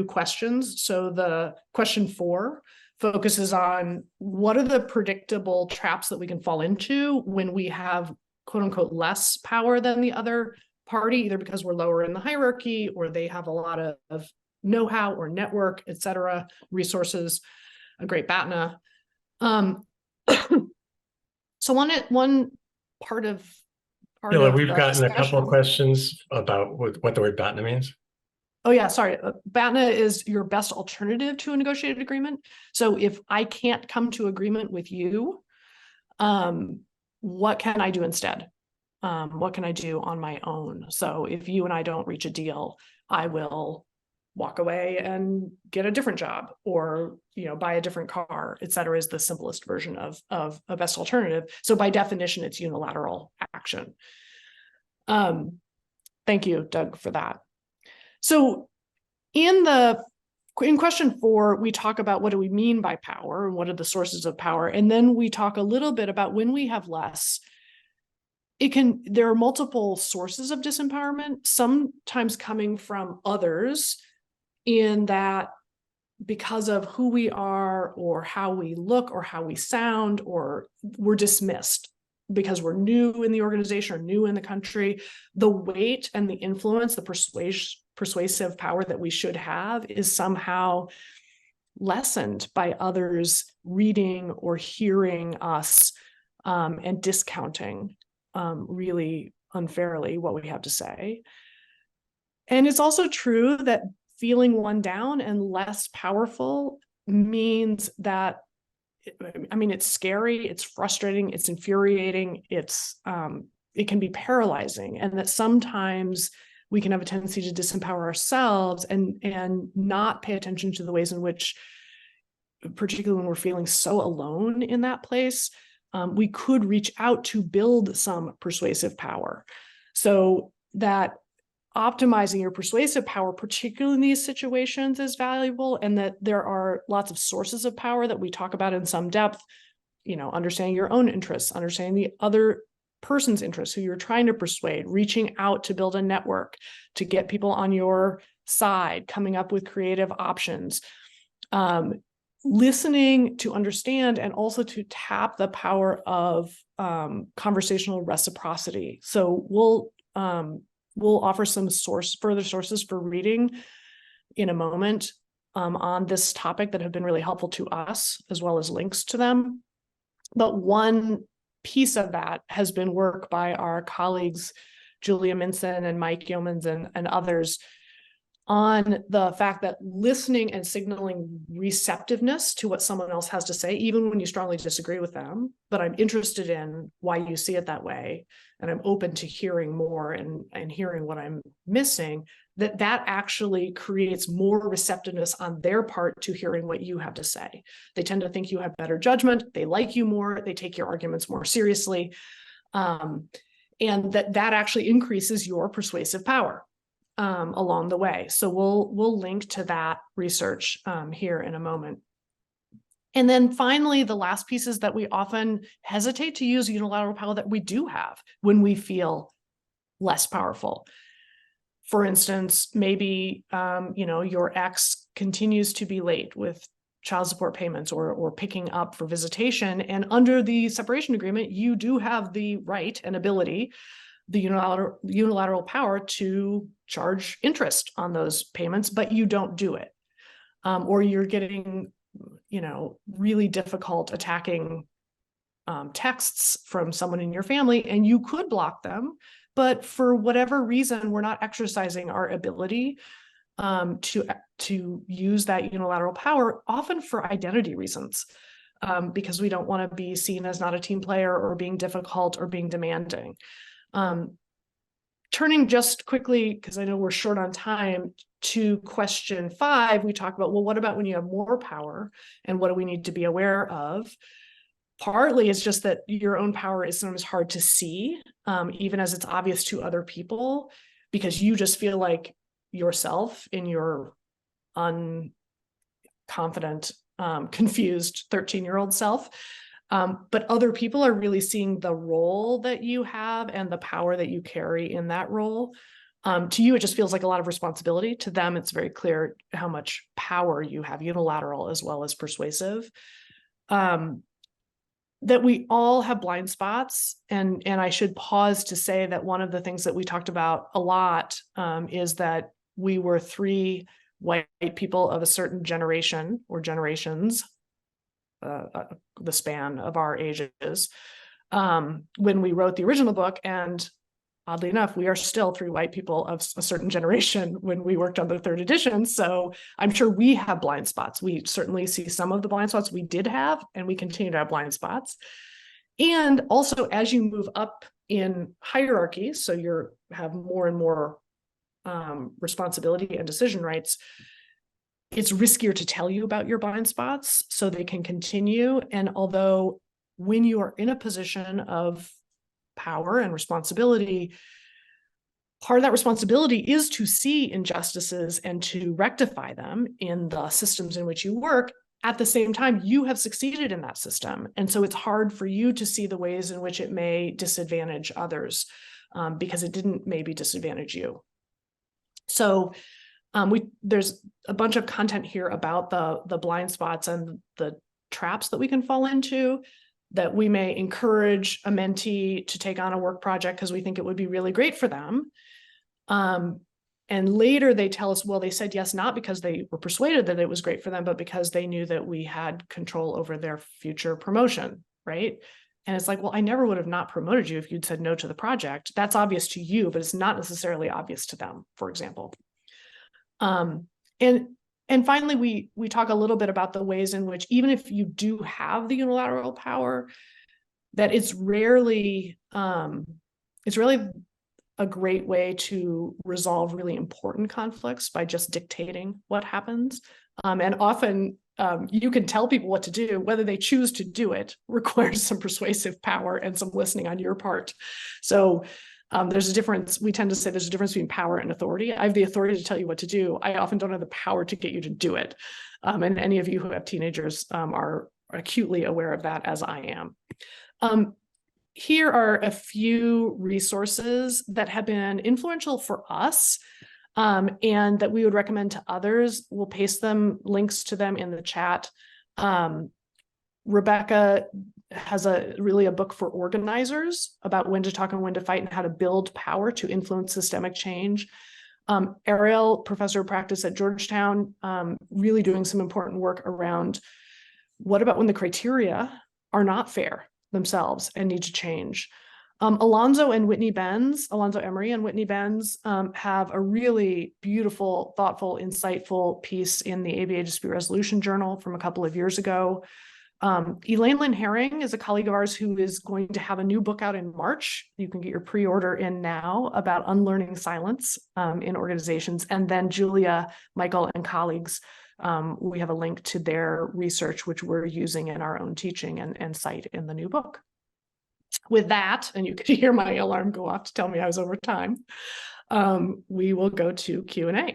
questions. So the question 4 focuses on what are the predictable traps that we can fall into when we have quote unquote less power than the other party, either because we're lower in the hierarchy or they have a lot of know-how or network, et cetera, resources, a great BATNA. So one part of Sheila, we've the gotten a couple of discussion. questions about what the word BATNA means. Oh yeah, sorry. BATNA is your best alternative to a negotiated agreement. So if I can't come to agreement with you, what can I do instead? What can I do on my own? So if you and I don't reach a deal, I will walk away and get a different job, or buy a different car, et cetera, is the simplest version of a best alternative. So by definition, it's unilateral action. Thank you, Doug, for that. So in question 4, we talk about what do we mean by power and what are the sources of power. And then we talk a little bit about when we have less, there are multiple sources of disempowerment, sometimes coming from others, in that because of who we are or how we look or how we sound, or we're dismissed because we're new in the organization or new in the country. The weight and the influence, the persuasive power that we should have is somehow lessened by others reading or hearing us and discounting really unfairly what we have to say. And it's also true that feeling one down and less powerful means that, it's scary, it's frustrating, it's infuriating, it can be paralyzing, and that sometimes we can have a tendency to disempower ourselves and not pay attention to the ways in which, particularly when we're feeling so alone in that place, we could reach out to build some persuasive power. So that optimizing your persuasive power, particularly in these situations, is valuable, and that there are lots of sources of power that we talk about in some depth, understanding your own interests, understanding the other person's interests who you're trying to persuade, reaching out to build a network, to get people on your side, coming up with creative options, listening to understand, and also to tap the power of conversational reciprocity. So we'll offer some further sources for reading in a moment on this topic that have been really helpful to us, as well as links to them. But one piece of that has been work by our colleagues, Julia Minson and Mike Yeomans and others, on the fact that listening and signaling receptiveness to what someone else has to say, even when you strongly disagree with them, but I'm interested in why you see it that way, and I'm open to hearing more and hearing what I'm missing, that actually creates more receptiveness on their part to hearing what you have to say. They tend to think you have better judgment, they like you more, they take your arguments more seriously, and that actually increases your persuasive power along the way. So we'll link to that research here in a moment. And then finally, the last piece is that we often hesitate to use unilateral power that we do have when we feel less powerful. For instance, maybe your ex continues to be late with child support payments or picking up for visitation, and under the separation agreement, you do have the right and ability, the unilateral power to charge interest on those payments, but you don't do it. Or you're getting, really difficult attacking texts from someone in your family, and you could block them, but for whatever reason, we're not exercising our ability to use that unilateral power, often for identity reasons, because we don't want to be seen as not a team player or being difficult or being demanding. Turning just quickly, because I know we're short on time, to question 5, we talk about, well, what about when you have more power, and what do we need to be aware of? Partly it's just that your own power is sometimes hard to see, even as it's obvious to other people, because you just feel like yourself in your unconfident, confused 13-year-old self. But other people are really seeing the role that you have and the power that you carry in that role. To you, it just feels like a lot of responsibility. To them, it's very clear how much power you have, unilateral as well as persuasive. That we all have blind spots. And I should pause to say that one of the things that we talked about a lot is that we were 3 white people of a certain generation or generations, the span of our ages, when we wrote the original book. And oddly enough, we are still 3 white people of a certain generation when we worked on the 3rd edition. So I'm sure we have blind spots. We certainly see some of the blind spots we did have, and we continue to have blind spots. And also, as you move up in hierarchy, so you have more and more responsibility and decision rights, it's riskier to tell you about your blind spots so they can continue. And although when you are in a position of power and responsibility, part of that responsibility is to see injustices and to rectify them in the systems in which you work. At the same time, you have succeeded in that system. And so it's hard for you to see the ways in which it may disadvantage others because it didn't maybe disadvantage you. So there's a bunch of content here about the blind spots and the traps that we can fall into, that we may encourage a mentee to take on a work project because we think it would be really great for them. And later they tell us, well, they said yes, not because they were persuaded that it was great for them, but because they knew that we had control over their future promotion, right? And it's like, well, I never would have not promoted you if you'd said no to the project. That's obvious to you, but it's not necessarily obvious to them, for example. And finally, we talk a little bit about the ways in which, even if you do have the unilateral power, that it's rarely a great way to resolve really important conflicts by just dictating what happens. And often you can tell people what to do. Whether they choose to do it requires some persuasive power and some listening on your part. So there's a difference. We tend to say there's a difference between power and authority. I have the authority to tell you what to do. I often don't have the power to get you to do it. And any of you who have teenagers are acutely aware of that, as I am. Here are a few resources that have been influential for us and that we would recommend to others. We'll paste links to them in the chat. Rebecca has a book for organizers about when to talk and when to fight and how to build power to influence systemic change. Ariel, professor of practice at Georgetown, really doing some important work around what about when the criteria are not fair themselves and need to change. Alonzo Emery and Whitney Benz have a really beautiful, thoughtful, insightful piece in the ABA Dispute Resolution Journal from a couple of years ago. Elaine Lynn Herring is a colleague of ours who is going to have a new book out in March. You can get your pre-order in now about unlearning silence in organizations. And then Julia, Michael, and colleagues, we have a link to their research, which we're using in our own teaching and cite in the new book. With that, and you could hear my alarm go off to tell me I was over time, we will go to Q&A.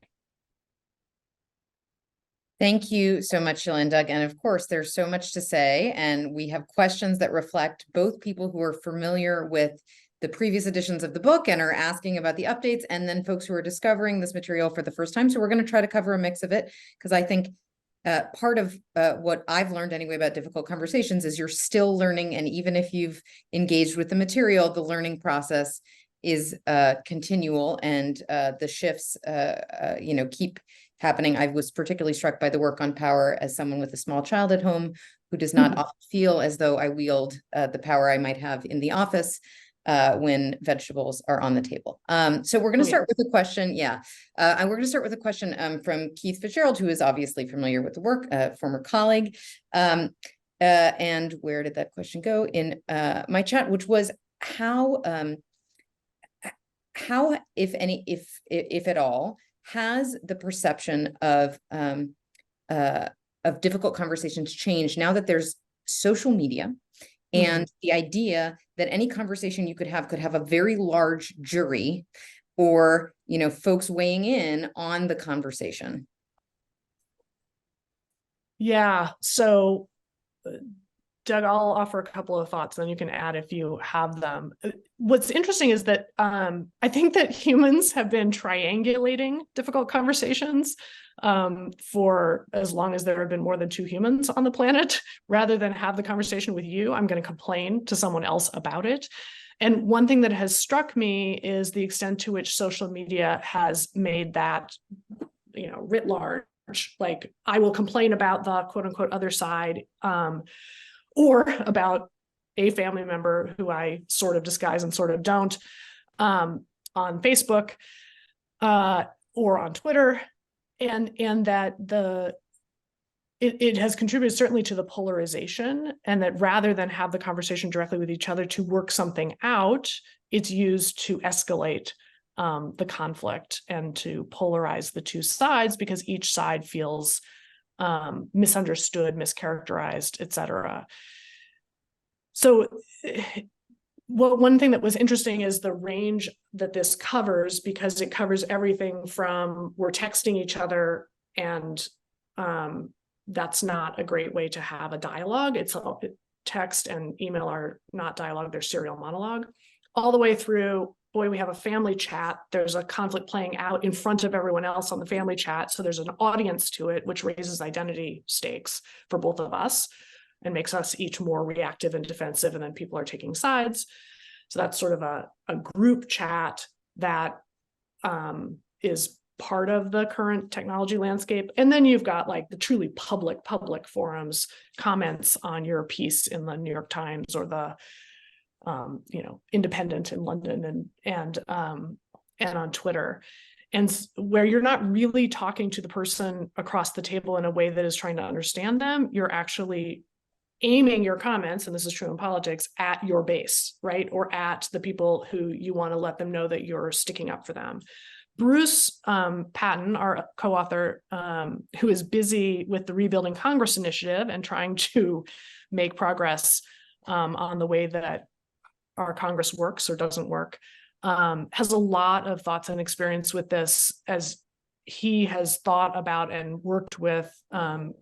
Thank you so much, Sheila and Doug. And of course, there's so much to say, and we have questions that reflect both people who are familiar with the previous editions of the book and are asking about the updates, and then folks who are discovering this material for the first time. So we're going to try to cover a mix of it, because I think part of what I've learned anyway about difficult conversations is you're still learning. And even if you've engaged with the material, the learning process is continual, and the shifts, keep happening. I was particularly struck by the work on power as someone with a small child at home who does not often feel as though I wield the power I might have in the office when vegetables are on the table. So we're going to start with a question. And we're going to start with a question from Keith Fitzgerald, who is obviously familiar with the work, former colleague. And where did that question go? In my chat, which was how, if any, if at all, has the perception of difficult conversations changed now that there's social media And the idea that any conversation you could have a very large jury or, folks weighing in on the conversation. Yeah. So, Doug, I'll offer a couple of thoughts, then you can add if you have them. What's interesting is that I think that humans have been triangulating difficult conversations for as long as there have been more than 2 humans on the planet. Rather than have the conversation with you, I'm going to complain to someone else about it. And one thing that has struck me is the extent to which social media has made that, writ large. Like, I will complain about the quote unquote other side, or about a family member who I sort of disguise and sort of don't, on Facebook, or on Twitter. And that it has contributed certainly to the polarization, and that rather than have the conversation directly with each other to work something out, it's used to escalate the conflict and to polarize the 2 sides, because each side feels misunderstood, mischaracterized, etc. So one thing that was interesting is the range that this covers, because it covers everything from we're texting each other, and that's not a great way to have a dialogue. Text and email are not dialogue, they're serial monologue, all the way through, boy, we have a family chat. There's a conflict playing out in front of everyone else on the family chat. So there's an audience to it, which raises identity stakes for both of us and makes us each more reactive and defensive. And then people are taking sides. So that's sort of a group chat that is part of the current technology landscape. And then you've got like the truly public forums, comments on your piece in the New York Times or the Independent in London and on Twitter, and where you're not really talking to the person across the table in a way that is trying to understand them. You're actually aiming your comments, and this is true in politics, at your base, right? Or at the people who you want to let them know that you're sticking up for them. Bruce Patton, our co-author, who is busy with the Rebuilding Congress initiative and trying to make progress on the way that our Congress works or doesn't work, has a lot of thoughts and experience with this, as he has thought about and worked with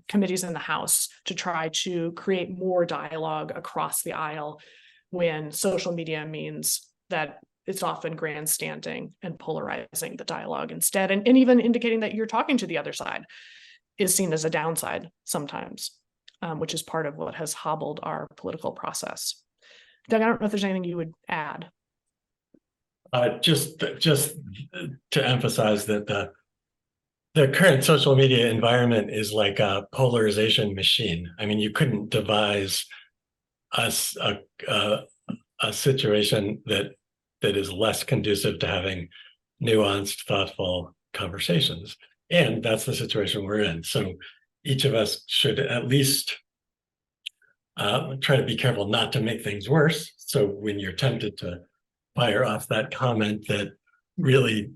committees in the House to try to create more dialogue across the aisle, when social media means that it's often grandstanding and polarizing the dialogue instead, and even indicating that you're talking to the other side is seen as a downside sometimes, which is part of what has hobbled our political process. Doug, I don't know if there's anything you would add. Just to emphasize that the current social media environment is like a polarization machine. I mean, you couldn't devise a situation that is less conducive to having nuanced, thoughtful conversations. And that's the situation we're in. So each of us should at least try to be careful not to make things worse. So when you're tempted to fire off that comment that really,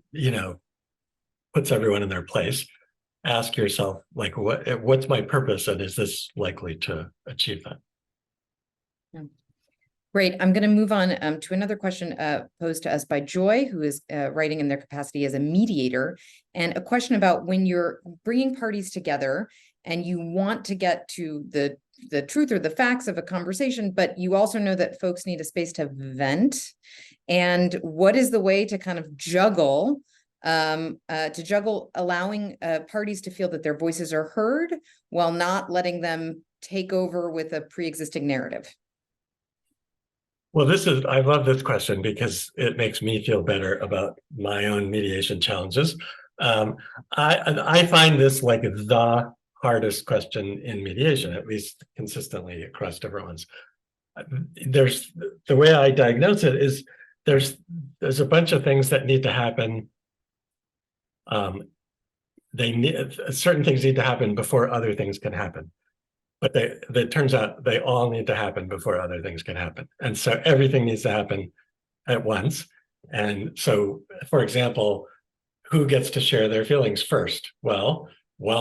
puts everyone in their place, ask yourself, like, what's my purpose, and is this likely to achieve that? Yeah. Great. I'm going to move on to another question posed to us by Joy, who is writing in their capacity as a mediator, and a question about when you're bringing parties together and you want to get to the truth or the facts of a conversation, but you also know that folks need a space to vent. And what is the way to kind of juggle allowing parties to feel that their voices are heard while not letting them take over with a pre-existing narrative? Well, I love this question because it makes me feel better about my own mediation challenges. I find this like the hardest question in mediation, at least consistently across different ones. The way I diagnose it is there's a bunch of things that need to happen. Certain things need to happen before other things can happen. But it turns out they all need to happen before other things can happen. And so everything needs to happen at once. And so, for example, who gets to share their feelings first? Well,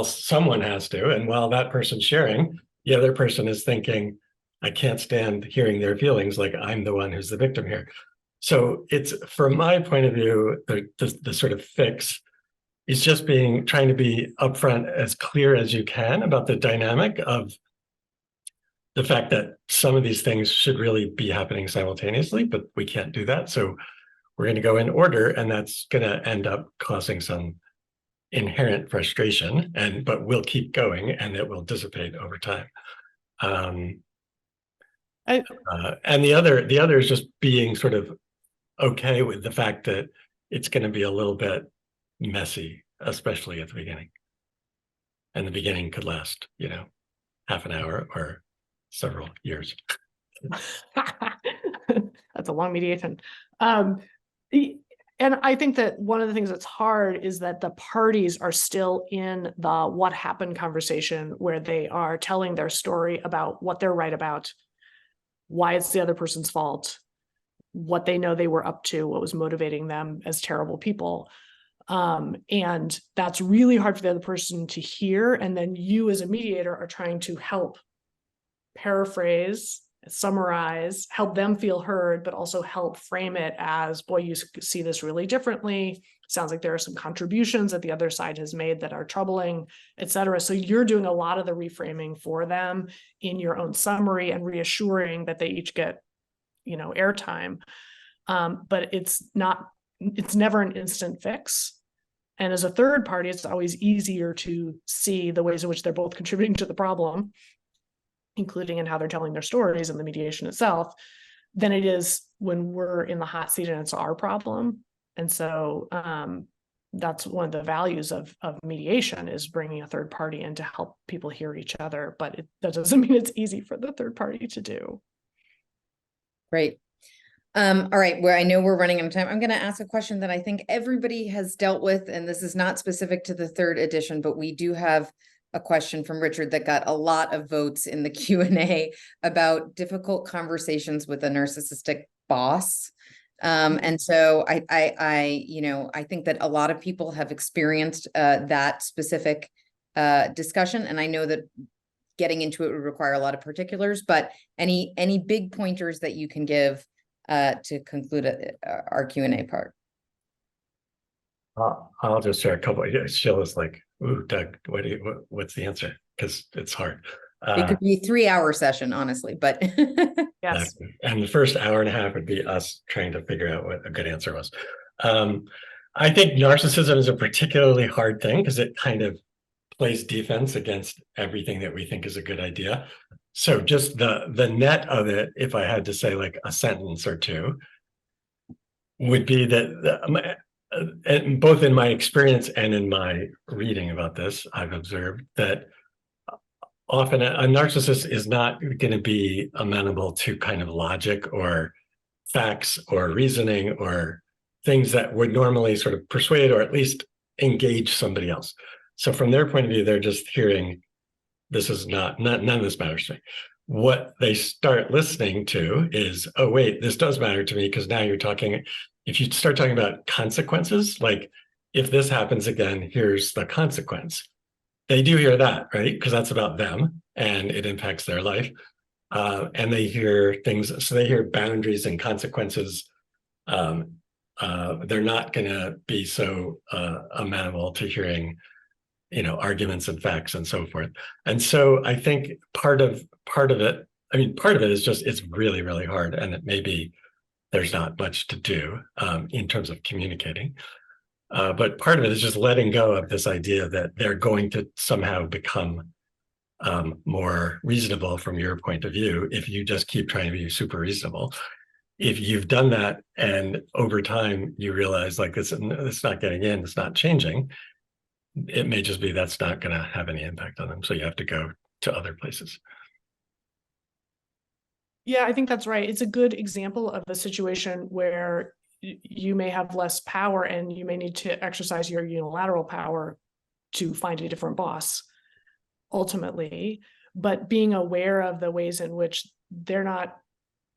someone has to. And while that person's sharing, the other person is thinking, I can't stand hearing their feelings like I'm the one who's the victim here. So it's, from my point of view, the sort of fix is just trying to be upfront, as clear as you can about the dynamic of the fact that some of these things should really be happening simultaneously, but we can't do that. So we're going to go in order, and that's going to end up causing some inherent frustration, but we'll keep going, and it will dissipate over time. And the other is just being sort of okay with the fact that it's going to be a little bit messy, especially at the beginning. And the beginning could last, half an hour or several years. That's a long mediation. And I think that one of the things that's hard is that the parties are still in the what happened conversation, where they are telling their story about what they're right about, why it's the other person's fault, what they know they were up to, what was motivating them as terrible people. And that's really hard for the other person to hear. And then you as a mediator are trying to help paraphrase, summarize, help them feel heard, but also help frame it as, boy, you see this really differently. Sounds like there are some contributions that the other side has made that are troubling, et cetera. So you're doing a lot of the reframing for them in your own summary and reassuring that they each get, airtime. But it's never an instant fix. And as a third party, it's always easier to see the ways in which they're both contributing to the problem, including in how they're telling their stories and the mediation itself, than it is when we're in the hot seat and it's our problem. And so that's one of the values of mediation, is bringing a third party in to help people hear each other. But that doesn't mean it's easy for the third party to do. Great. All right, I know we're running out of time. I'm going to ask a question that I think everybody has dealt with, and this is not specific to the third edition, but we do have a question from Richard that got a lot of votes in the Q&A about difficult conversations with a narcissistic boss. And so I think that a lot of people have experienced that specific discussion, and I know that getting into it would require a lot of particulars, but any big pointers that you can give to conclude our Q&A part? I'll just share a couple. Sheila's like, "Ooh, Doug, what's the answer?" Because it's hard. It could be a 3-hour session, honestly, but Yes. And the first hour and a half would be us trying to figure out what a good answer was. I think narcissism is a particularly hard thing because it kind of plays defense against everything that we think is a good idea. So just the net of it, if I had to say like a sentence or two, would be that and both in my experience and in my reading about this, I've observed that often a narcissist is not going to be amenable to kind of logic or facts or reasoning or things that would normally sort of persuade or at least engage somebody else. So from their point of view, they're just hearing, this is none of this matters to me. What they start listening to is, oh, wait, this does matter to me, because now you're talking, if you start talking about consequences, like if this happens again, here's the consequence. They do hear that, right? Because that's about them and it impacts their life. And they hear things, so they hear boundaries and consequences. They're not going to be so amenable to hearing, arguments and facts and so forth. And so I think part of it is just, it's really, really hard. And it maybe there's not much to do in terms of communicating. But part of it is just letting go of this idea that they're going to somehow become more reasonable from your point of view if you just keep trying to be super reasonable. If you've done that and over time you realize like it's not getting in, it's not changing, it may just be that's not going to have any impact on them. So you have to go to other places. Yeah, I think that's right. It's a good example of a situation where you may have less power and you may need to exercise your unilateral power to find a different boss ultimately, but being aware of the ways in which they're not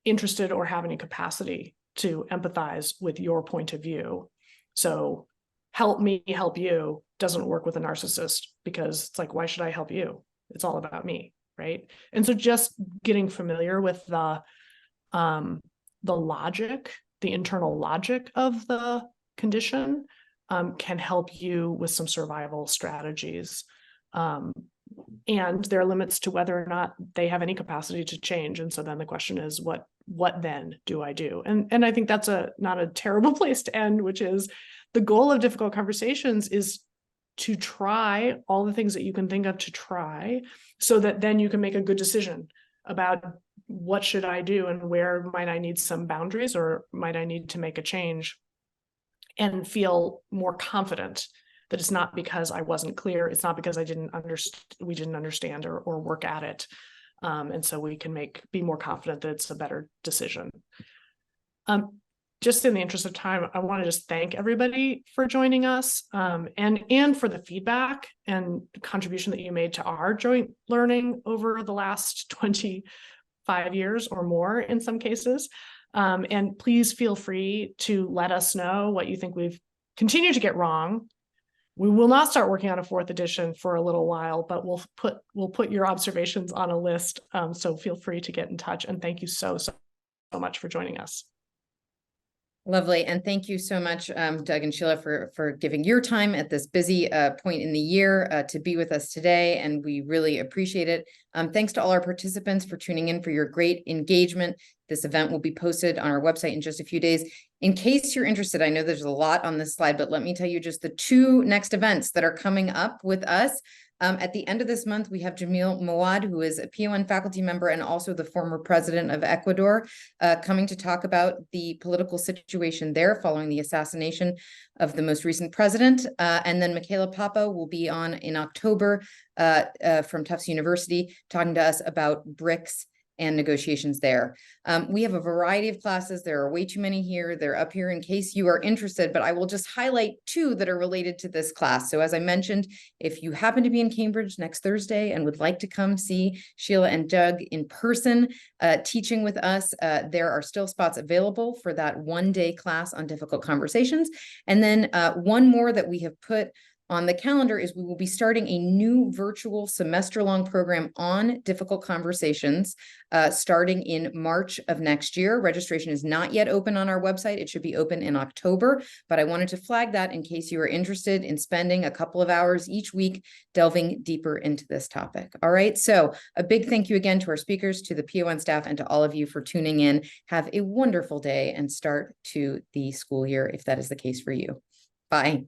interested or have any capacity to empathize with your point of view. So help me help you doesn't work with a narcissist, because it's like, why should I help you? It's all about me. right? And so just getting familiar with the logic, the internal logic of the condition can help you with some survival strategies. And there are limits to whether or not they have any capacity to change. And so then the question is, what then do I do? And I think that's not a terrible place to end, which is the goal of difficult conversations is to try all the things that you can think of to try, so that then you can make a good decision about what should I do and where might I need some boundaries or might I need to make a change, and feel more confident that it's not because I wasn't clear. It's not because we didn't understand or work at it. And so we can be more confident that it's a better decision. Just in the interest of time, I want to just thank everybody for joining us, and for the feedback and contribution that you made to our joint learning over the last 25 years or more in some cases. And please feel free to let us know what you think we've continued to get wrong. We will not start working on a 4th edition for a little while, but we'll put your observations on a list. So feel free to get in touch. And thank you so much for joining us. Lovely. And thank you so much, Doug and Sheila, for giving your time at this busy point in the year to be with us today. And we really appreciate it. Thanks to all our participants for tuning in, for your great engagement. This event will be posted on our website in just a few days. In case you're interested, I know there's a lot on this slide, but let me tell you just the 2 next events that are coming up with us. At the end of this month, we have Jamil Mawad, who is a PON faculty member and also the former president of Ecuador, coming to talk about the political situation there following the assassination of the most recent president. And then Michaela Papa will be on in October from Tufts University, talking to us about BRICS and negotiations there. We have a variety of classes. There are way too many here. They're up here in case you are interested, but I will just highlight 2 that are related to this class. So as I mentioned, if you happen to be in Cambridge next Thursday and would like to come see Sheila and Doug in person teaching with us, there are still spots available for that 1-day class on difficult conversations. And then one more that we have put on the calendar is we will be starting a new virtual semester-long program on difficult conversations starting in March of next year. Registration is not yet open on our website. It should be open in October, but I wanted to flag that in case you are interested in spending a couple of hours each week delving deeper into this topic. All right, so a big thank you again to our speakers, to the PON staff, and to all of you for tuning in. Have a wonderful day and start to the school year if that is the case for you. Bye.